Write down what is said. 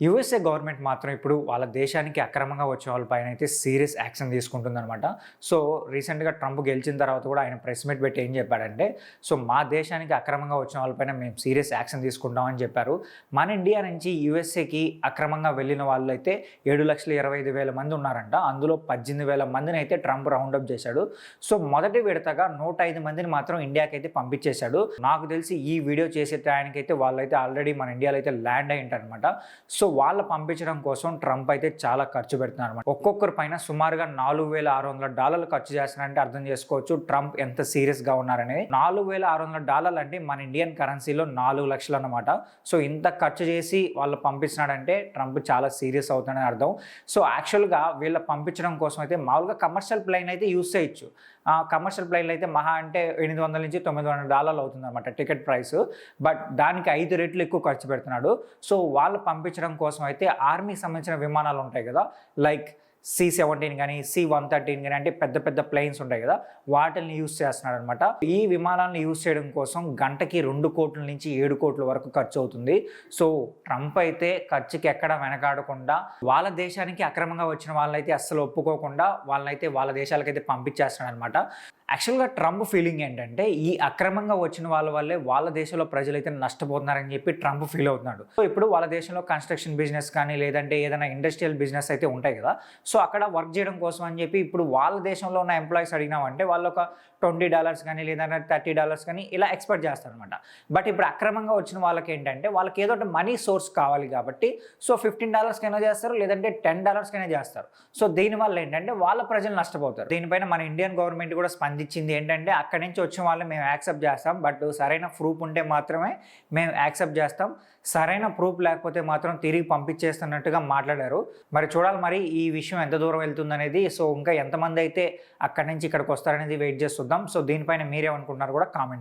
USA government మాత్రం ఇప్పుడు వాళ్ళ దేశానికి అక్రమంగా వచ్చే వాళ్ళపైన అయితే సీరియస్ యాక్షన్ తీసుకుంటుందన్నమాట. సో రీసెంట్‌గా ట్రంప్ గెలిచిన తర్వాత కూడా ఆయన ప్రెస్ మీట్ పెట్టి ఏం చెప్పాడంటే, సో మా దేశానికి అక్రమంగా వచ్చిన వాళ్ళపైన మేము సీరియస్ యాక్షన్ తీసుకుంటామని చెప్పారు. మన ఇండియా నుంచి యూఎస్ఏకి అక్రమంగా వెళ్ళిన వాళ్ళైతే 7,25,000 మంది ఉన్నారంట. అందులో 18,000 మందిని అయితే ట్రంప్ రౌండప్ చేశాడు. సో మొదటి విడతగా 105 మందిని మాత్రం ఇండియాకి అయితే పంపించేశాడు. నాకు తెలిసి ఈ వీడియో చేసే టయానికైతే వాళ్ళైతే ఆల్రెడీ మన ఇండియాలో అయితే ల్యాండ్ అయ్యి ఉంటారనమాట. సో వాళ్ళు పంపించడం కోసం ట్రంప్ అయితే చాలా ఖర్చు పెడుతున్నారు అనమాట. ఒక్కొక్కరి పైన సుమారుగా $4,600 ఖర్చు చేస్తున్నారంటే అర్థం చేసుకోవచ్చు ట్రంప్ ఎంత సీరియస్ గా ఉన్నారనేది. $4,600 అంటే మన ఇండియన్ కరెన్సీలో 4 లక్షలు అనమాట. సో ఇంత ఖర్చు చేసి వాళ్ళు పంపిస్తున్నాడంటే ట్రంప్ చాలా సీరియస్ అవుతాడని అర్థం. సో యాక్చువల్గా వీళ్ళ పంపించడం కోసం అయితే మామూలుగా కమర్షియల్ ప్లేన్ అయితే యూస్ చేయొచ్చు. కమర్షియల్ ప్లేన్లు అయితే మహా అంటే $800 నుంచి $900 అవుతుంది అనమాట టికెట్ ప్రైస్. బట్ దానికి 5 రెట్లు ఎక్కువ ఖర్చు పెడుతున్నాడు. సో వాళ్ళు పంపించడం కోసం అయితే ఆర్మీకి సంబంధించిన విమానాలు ఉంటాయి కదా, లైక్ C-17 కానీ C-113 కానీ, అంటే పెద్ద పెద్ద ప్లేన్స్ ఉంటాయి కదా, వాటిని యూజ్ చేస్తున్నాడు అనమాట. ఈ విమానాలను యూజ్ చేయడం కోసం గంటకి 2 కోట్ల నుంచి 7 కోట్ల వరకు ఖర్చు అవుతుంది. సో ట్రంప్ అయితే ఖర్చుకి ఎక్కడ వెనకాడకుండా వాళ్ళ దేశానికి అక్రమంగా వచ్చిన వాళ్ళైతే అస్సలు ఒప్పుకోకుండా వాళ్ళనైతే వాళ్ళ దేశాలకైతే పంపించేస్తున్నాడు అనమాట. యాక్చువల్గా ట్రంప్ ఫీలింగ్ ఏంటంటే ఈ అక్రమంగా వచ్చిన వాళ్ళ వల్లే వాళ్ళ దేశంలో ప్రజలైతే నష్టపోతున్నారని చెప్పి ట్రంప్ ఫీల్ అవుతున్నాడు. సో ఇప్పుడు వాళ్ళ దేశంలో కన్స్ట్రక్షన్ బిజినెస్ కానీ లేదంటే ఏదైనా ఇండస్ట్రియల్ బిజినెస్ అయితే ఉంటాయి కదా, సో అక్కడ వర్క్ చేయడం కోసం అని చెప్పి ఇప్పుడు వాళ్ళ దేశంలో ఉన్న ఎంప్లాయీస్ అడిగినామంటే వాళ్ళు ఒక $20 కానీ లేదంటే $30 కానీ ఇలా ఎక్స్పెక్ట్ చేస్తారనమాట. బట్ ఇప్పుడు అక్రమంగా వచ్చిన వాళ్ళకి ఏంటంటే వాళ్ళకి ఏదో ఒకటి మనీ సోర్స్ కావాలి కాబట్టి సో $15 కైనా చేస్తారు లేదంటే $10 కైనా చేస్తారు. సో దీనివల్ల ఏంటంటే వాళ్ళ ప్రజలు నష్టపోతారు. దీనిపైన మన ఇండియన్ గవర్నమెంట్ కూడా స్పందించింది. ఏంటంటే అక్కడి నుంచి వచ్చిన వాళ్ళని మేము యాక్సెప్ట్ చేస్తాం, బట్ సరైన ప్రూఫ్ ఉంటే మాత్రమే మేము యాక్సెప్ట్ చేస్తాం, సరైన ప్రూఫ్ లేకపోతే మాత్రం తిరిగి పంపించేస్తున్నట్టుగా మాట్లాడారు. మరి చూడాలి మరి ఈ విషయం ఎంత దూరం వెళ్తుంది అనేది. సో ఇంకా ఎంతమంది అయితే అక్కడి నుంచి ఇక్కడికి వస్తారనేది వెయిట్ చేస్తుందాం. సో దీనిపైన మీరేమనుకుంటున్నారు కూడా కామెంట్